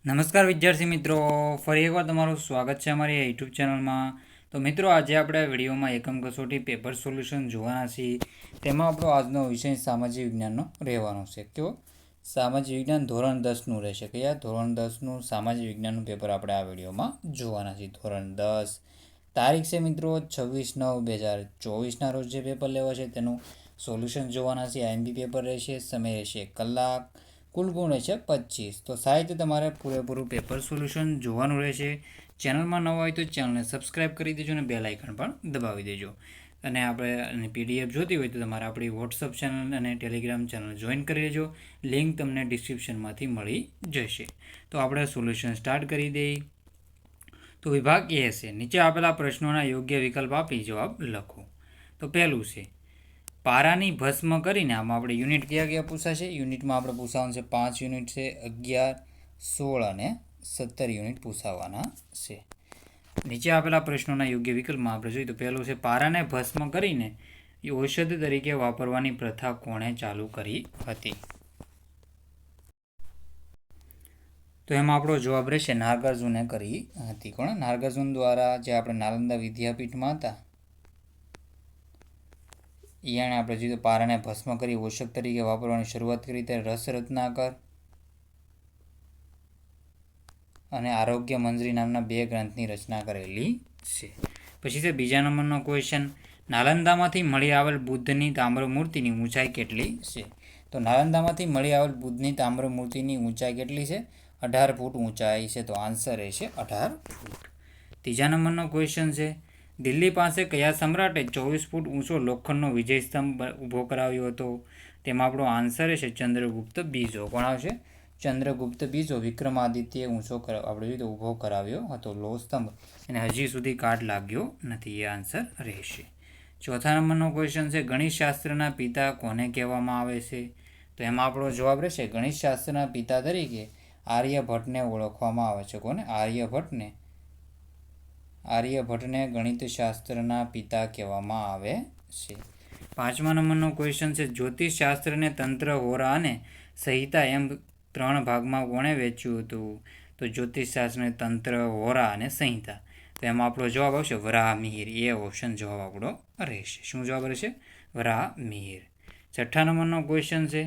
નમસ્કાર વિદ્યાર્થી મિત્રો, ફરી એકવાર તમારું સ્વાગત છે અમારી યુટ્યુબ ચેનલમાં. તો મિત્રો, આજે આપણે આ વિડીયોમાં એકમ કસોટી પેપર સોલ્યુશન જોવાના છીએ. તેમાં આપણો આજનો વિષય સામાજિક વિજ્ઞાનનો રહેવાનો છે. કેવો? સામાજિક વિજ્ઞાન ધોરણ 10નું રહેશે. કયા? ધોરણ 10નું સામાજિક વિજ્ઞાનનું પેપર આપણે આ વિડીયોમાં જોવાના છીએ. ધોરણ 10, તારીખ છે મિત્રો 26/9/2024ના રોજ જે પેપર લેવા છે તેનું સોલ્યુશન જોવાના છે. આઈએમપી પેપર રહેશે. સમય રહેશે 1 કલાક. કુલ ગુણ રહેશે 25. તો સાહિત્ય તમારે પૂરેપૂરું પેપર સોલ્યુશન જોવાનું રહેશે. ચેનલમાં નવા હોય તો ચેનલને સબસ્ક્રાઈબ કરી દેજો અને બેલ આઇકન પણ દબાવી દેજો. અને આપણે પીડીએફ જોતી હોય તો તમારે આપણી વોટ્સઅપ ચેનલ અને ટેલિગ્રામ ચેનલ જોઈન કરી લેજો. લિંક તમને ડિસ્ક્રિપ્શનમાંથી મળી જશે. તો આપણે સોલ્યુશન સ્ટાર્ટ કરી દઈએ. તો વિભાગ એ હશે, નીચે આપેલા પ્રશ્નોના યોગ્ય વિકલ્પ આપી જવાબ લખો. તો પહેલું છે, પારાની ભસ્મ કરીને આમાં આપણે યુનિટ કયા કયા પૂછાશે? યુનિટમાં આપણે પૂછાવાનું છે 5 યુનિટ છે, 11, 16 અને 17 યુનિટ પૂછાવાના છે. નીચે આપેલા પ્રશ્નોના યોગ્ય વિકલ્પમાં આપણે જોઈએ તો પહેલું છે, પારાને ભસ્મ કરીને ઔષધ તરીકે વાપરવાની પ્રથા કોણે ચાલુ કરી હતી? તો એમાં આપણો જવાબ રહેશે નાગાર્જુને કરી હતી. કોણ? નાગાર્જુન દ્વારા જે આપણે નાલંદા વિદ્યાપીઠમાં હતા એણે આપણે જોયું પારાને ભસ્મ કરી ઔષધ તરીકે વાપરવાની શરૂઆત કરી ત્યારે રસ રત્નાકર અને આરોગ્ય મંજરી નામના 2 ગ્રંથની રચના કરેલી છે. પછી છે બીજા નંબરનો ક્વેશ્ચન, નાલંદામાંથી મળી આવેલ બુદ્ધની તામ્ર મૂર્તિની ઊંચાઈ કેટલી છે? તો નાલંદામાંથી મળી આવેલ બુદ્ધની તામ્ર મૂર્તિની ઊંચાઈ કેટલી છે? 18 ફૂટ ઊંચાઈ છે. તો આન્સર રહેશે 18 ફૂટ. ત્રીજા નંબરનો ક્વેશ્ચન છે, દિલ્હી પાસે કયા સમ્રાટે 24 ફૂટ ઊંચો લોખંડનો વિજય સ્તંભ ઊભો કરાવ્યો હતો? તેમાં આપણો આન્સર છે ચંદ્રગુપ્ત બીજો. કોણ આવશે? ચંદ્રગુપ્ત બીજો વિક્રમાદિત્ય આપણે ઊભો કરાવ્યો હતો લોહ સ્તંભ, એને હજી સુધી કાટ લાગ્યો નથી. એ આન્સર રહેશે. ચોથા નંબરનો ક્વેશ્ચન છે, ગણિતશાસ્ત્રના પિતા કોને કહેવામાં આવે છે? તો એમાં આપણો જવાબ રહેશે ગણિતશાસ્ત્રના પિતા તરીકે આર્યભટ્ટને ઓળખવામાં આવે છે. કોને? આર્યભટ્ટને ગણિતશાસ્ત્રના પિતા કહેવામાં આવે છે. પાંચમા નંબરનો ક્વેશ્ચન છે, જ્યોતિષશાસ્ત્રને તંત્ર, હોરા અને સંહિતા એમ 3 ભાગમાં કોણે વહેંચ્યું હતું? તો જ્યોતિષશાસ્ત્રને તંત્ર, હોરા અને સંહિતા. તો એમાં આપણો જવાબ આવશે વરાહમિહિર. એ ઓપ્શન જવાબ આપણો રહેશે. શું જવાબ રહેશે? વરાહમિહિર. છઠ્ઠા નંબરનો ક્વેશ્ચન છે,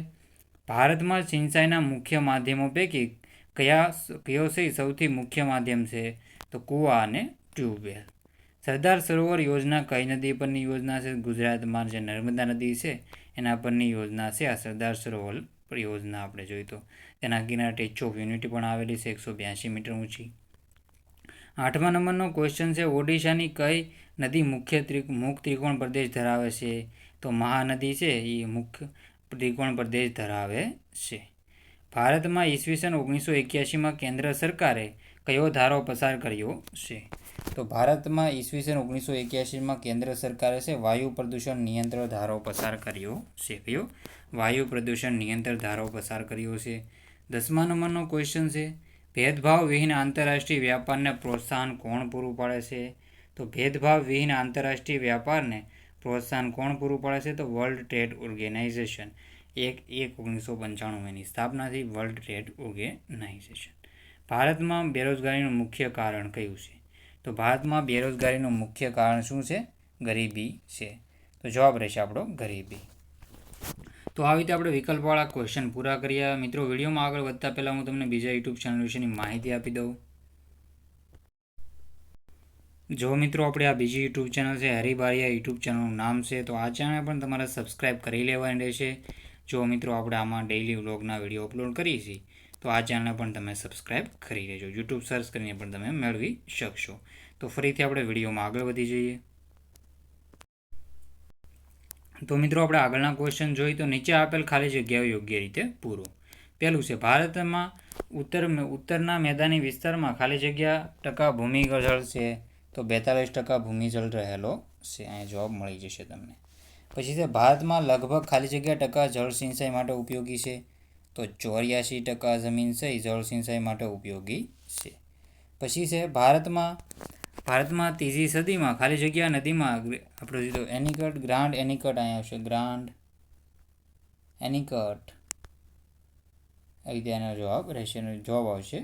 ભારતમાં સિંચાઈના મુખ્ય માધ્યમો પૈકી કયો સૌથી મુખ્ય માધ્યમ છે? તો કૂવા અને ટ્યુબવેલ. સરદાર સરોવર યોજના કઈ નદી પરની યોજના છે? ગુજરાતમાં જે નર્મદા નદી છે એના પરની યોજના છે આ સરદાર સરોવર યોજના. આપણે જોઈએ તો તેના કિનારે સ્ટેચ્યુ ઓફ યુનિટી પણ આવેલી છે, 182 મીટર ઊંચી. આઠમા નંબરનો ક્વેશ્ચન છે, ઓડિશાની કઈ નદી મુખ્ય ત્રિકોણ પ્રદેશ ધરાવે છે? તો મહાનદી છે એ મુખ્ય ત્રિકોણ પ્રદેશ ધરાવે છે. ભારતમાં ઈસવીસન 1981માં કેન્દ્ર સરકારે કયો ધારો પસાર કર્યો છે? તો ભારતમાં ઈસવીસન 1981માં કેન્દ્ર સરકારે છે વાયુ પ્રદૂષણ નિયંત્રણ ધારો પસાર કર્યો છે. કયો? વાયુ પ્રદૂષણ નિયંત્રણ ધારો પસાર કર્યો છે. 10મા નંબરનો ક્વેશ્ચન છે, ભેદભાવ વિહીન આંતરરાષ્ટ્રીય વ્યાપારને પ્રોત્સાહન કોણ પૂરું પાડે છે? તો ભેદભાવ વિહીન આંતરરાષ્ટ્રીય વ્યાપારને પ્રોત્સાહન કોણ પૂરું પાડે છે? તો વર્લ્ડ ટ્રેડ ઓર્ગેનાઇઝેશન. 1/1995 એની સ્થાપના થઈ, વર્લ્ડ ટ્રેડ ઓર્ગેનાઇઝેશન. ભારતમાં બેરોજગારીનું મુખ્ય કારણ કયું છે? તો ભારતમાં બેરોજગારીનું મુખ્ય કારણ શું છે? ગરીબી છે. તો જવાબ રહેશે આપણો ગરીબી. તો આવી રીતે આપણે વિકલ્પવાળા ક્વેશ્ચન પૂરા કર્યા. મિત્રો, વિડીયોમાં આગળ વધતા પહેલાં હું તમને બીજા યુટ્યુબ ચેનલ વિશેની માહિતી આપી દઉં. જો મિત્રો, આપણે આ બીજી યુટ્યુબ ચેનલ છે હરિબારિયા યુટ્યુબ ચેનલનું નામ છે, તો આ ચેનલ પણ તમારે સબસ્ક્રાઈબ કરી લેવાની રહેશે. જો મિત્રો, આપણે આમાં ડેઇલી વ્લોગના વિડીયો અપલોડ કરીએ છીએ તો આ ચેનલને પણ તમે સબસ્ક્રાઈબ કરી લેજો. યુટ્યુબ સર્ચ કરીને પણ તમે મેળવી શકશો. તો ફરીથી આપણે વિડીયોમાં આગળ વધી જઈએ. તો મિત્રો, આપણે આગળના ક્વેશ્ચન જોઈએ તો નીચે આપેલ ખાલી જગ્યાઓ યોગ્ય રીતે પૂરો. પહેલું છે, ભારતમાં ઉત્તરના મેદાની વિસ્તારમાં ખાલી જગ્યા ટકા ભૂમિજળ છે? તો 42% ભૂમિજળ રહેલો છે. અહીંયા જવાબ મળી જશે તમને. પછી છે, ભારતમાં લગભગ ખાલી જગ્યા ટકા જળ સિંચાઈ માટે ઉપયોગી છે? તો 84% જમીન છે એ જળ સિંચાઈ માટે ઉપયોગી છે. પછી છે, ભારતમાં 3જી સદીમાં ખાલી જગ્યા નદીમાં આપણે જોઈએ એનીકટ, ગ્રાન્ડ એનીકટ અહીંયા આવશે, ગ્રાન્ડ એનીકટ. આવી રીતે એનો જવાબ રહેશે. જવાબ આવશે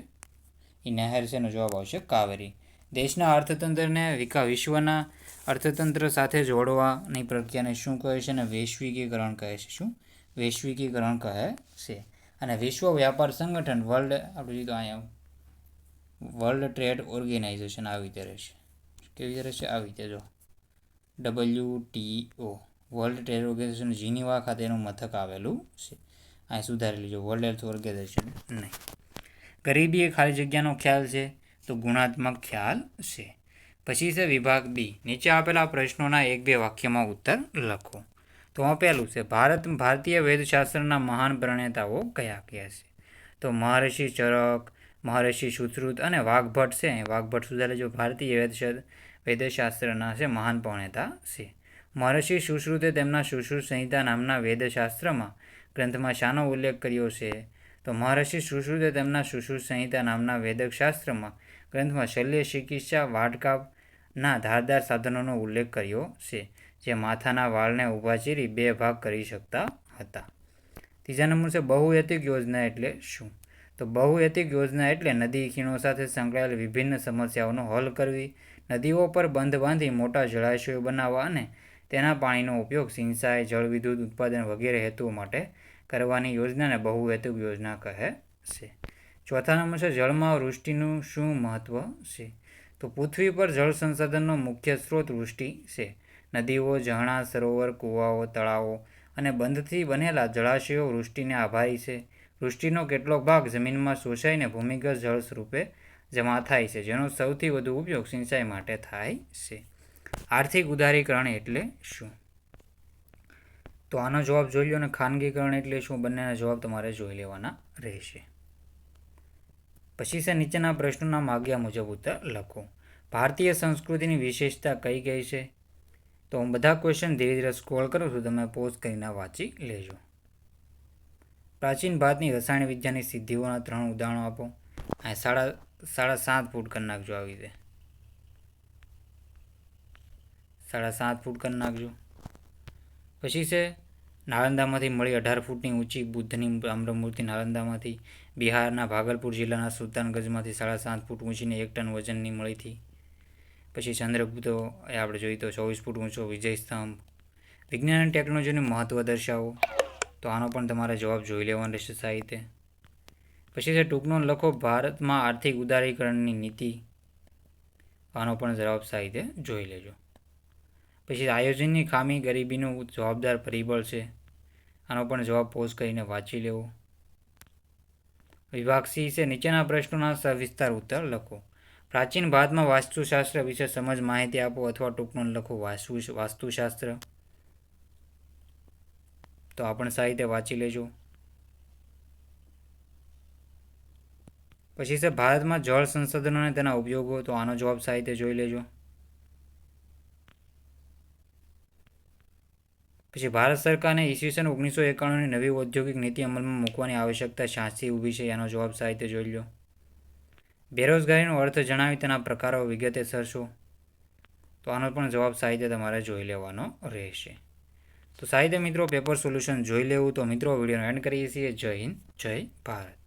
એ નહેર છે એનો જવાબ આવશે કાવેરી. દેશના અર્થતંત્રને વિશ્વના અર્થતંત્ર સાથે જોડવાની પ્રક્રિયાને શું કહે છે? અને વૈશ્વિકીકરણ કહે છે. શું? વૈશ્વિકીકરણ કહે છે. અને વિશ્વ વ્યાપાર સંગઠન આપણે જીતો અહીંયા વર્લ્ડ ટ્રેડ ઓર્ગેનાઇઝેશન આવી રીતે રહેશે. કેવી રીતે રહેશે? આવી રીતે જો WTO World Trade Organization Geneva ખાતે એનું મથક આવેલું છે. અહીં સુધારી લીજો, વર્લ્ડ હેલ્થ ઓર્ગેનાઇઝેશન નહીં. ગરીબી એ ખાલી જગ્યાનો ખ્યાલ છે, તો ગુણાત્મક ખ્યાલ છે. પછી છે વિભાગ બી. નીચે આપેલા પ્રશ્નોના 1-2 વાક્યમાં ઉત્તર લખો. તો પહેલું છે ભારતીય વેદશાસ્ત્રના મહાન પ્રણેતાઓ કયા કયા છે? તો મહર્ષિ ચરક, મહર્ષિ સુશ્રુત અને વાઘભટ્ટ છે. વાઘભટ્ટ સુધારી લેજો. ભારતીય વેદશાસ્ત્રના છે મહાન પ્રણેતા છે. મહર્ષિ સુશ્રુતે તેમના સુશ્રુત સંહિતા નામના વેદશાસ્ત્રમાં ગ્રંથમાં શાનો ઉલ્લેખ કર્યો છે? તો મહર્ષિ સુશ્રુતે તેમના સુશ્રુત સંહિતા નામના વેદશાસ્ત્રમાં ગ્રંથમાં શલ્ય ચિકિત્સા વાટકાપના ધારદાર સાધનોનો ઉલ્લેખ કર્યો છે, જે માથાના વાળને ઊભા ચીરી 2 ભાગ કરી શકતા હતા. ત્રીજા નંબર છે બહુહેતુક યોજના એટલે શું? તો બહુહેતુક યોજના એટલે નદી ખીણો સાથે સંકળાયેલ વિભિન્ન સમસ્યાઓનો હલ કરવી, નદીઓ પર બંધ બાંધી મોટા જળાશયો બનાવવા અને તેના પાણીનો ઉપયોગ સિંચાઈ, જળવિદ્યુત ઉત્પાદન વગેરે હેતુઓ માટે કરવાની યોજનાને બહુહેતુક યોજના કહે છે. ચોથા નંબર છે જળમાં વૃષ્ટિનું શું મહત્વ છે? તો પૃથ્વી પર જળ સંસાધનનો મુખ્ય સ્ત્રોત વૃષ્ટિ છે. નદીઓ, ઝરણા, સરોવર, કૂવાઓ, તળાવો અને બંધથી બનેલા જળાશયો વૃષ્ટિને આભારી છે. વૃષ્ટિનો કેટલોક ભાગ જમીનમાં શોષાઈને ભૂમિગત જળ સ્વરૂપે જમા થાય છે, જેનો સૌથી વધુ ઉપયોગ સિંચાઈ માટે થાય છે. આર્થિક ઉદારીકરણ એટલે શું? તો આનો જવાબ જોઈ લો. અને ખાનગીકરણ એટલે શું? બંનેના જવાબ તમારે જોઈ લેવાના રહેશે. પછી છે નીચેના પ્રશ્નોના માગ્યા મુજબ ઉત્તર લખો. ભારતીય સંસ્કૃતિની વિશેષતા કઈ કઈ છે? તો હું બધા ક્વેશ્ચન ધીરે ધીરે સ્ક્રોલ કરું છું, તમે પોઝ કરીને વાંચી લેજો. પ્રાચીન ભારતની રસાયણ વિદ્યાની સિદ્ધિઓના 3 ઉદાહરણો આપો. આ 7.5 ફૂટ કરી નાખજો. આવી રીતે 7.5 ફૂટ કરી નાખજો. પછી છે નાલંદામાંથી મળી 18 ફૂટની ઊંચી બુદ્ધની તામ્રમૂર્તિ નાલંદામાંથી. બિહારના ભાગલપુર જિલ્લાના સુલતાનગંજમાંથી 7.5 ફૂટ ઊંચીને 1 ટન વજનની મળી હતી. પછી ચંદ્રગુપ્તો એ આપણે જોઈએ તો 24 ફૂટ ઊંચો વિજય સ્તંભ. વિજ્ઞાન અને ટેકનોલોજીનું મહત્ત્વ દર્શાવો. તો આનો પણ તમારે જવાબ જોઈ લેવાનો રહેશે સાહિત્ય. પછી છે ટૂંકનો લખો ભારતમાં આર્થિક ઉદારીકરણની નીતિ. આનો પણ જવાબ સાહિત્ય જોઈ લેજો. પછી આયોજનની ખામી ગરીબીનું જવાબદાર પરિબળ છે. આનો પણ જવાબ પોઝ કરીને વાંચી લેવો. વિભાગ સી છે નીચેના પ્રશ્નોના સવિસ્તાર ઉત્તર લખો. પ્રાચીન ભારતમાં વાસ્તુશાસ્ત્ર વિશે સમજ માહિતી આપો અથવા ટૂંકનો લખો વાસ્તુશાસ્ત્ર. તો આ પણ સાહિત્ય વાંચી લેજો. પછી છે ભારતમાં જળ સંસાધનો અને તેના ઉપયોગો. તો આનો જવાબ સાહિત્ય જોઈ લેજો. પછી ભારત સરકારને ઈસવીસન 1991ની નવી ઔદ્યોગિક નીતિ અમલમાં મૂકવાની આવશ્યકતા શાંતિ ઊભી છે. આનો જવાબ સાહિત્ય જોઈ લો. બેરોજગારીનો અર્થ જણાવી તેના પ્રકારો વિગતે સરશો. તો આનો પણ જવાબ સાહિત્ય તમારે જોઈ લેવાનો રહેશે. તો સાહિત્ય મિત્રો પેપર સોલ્યુશન જોઈ લેવું. તો મિત્રો વિડીયોનો એન્ડ કરીએ છીએ. જય હિન્દ, જય ભારત.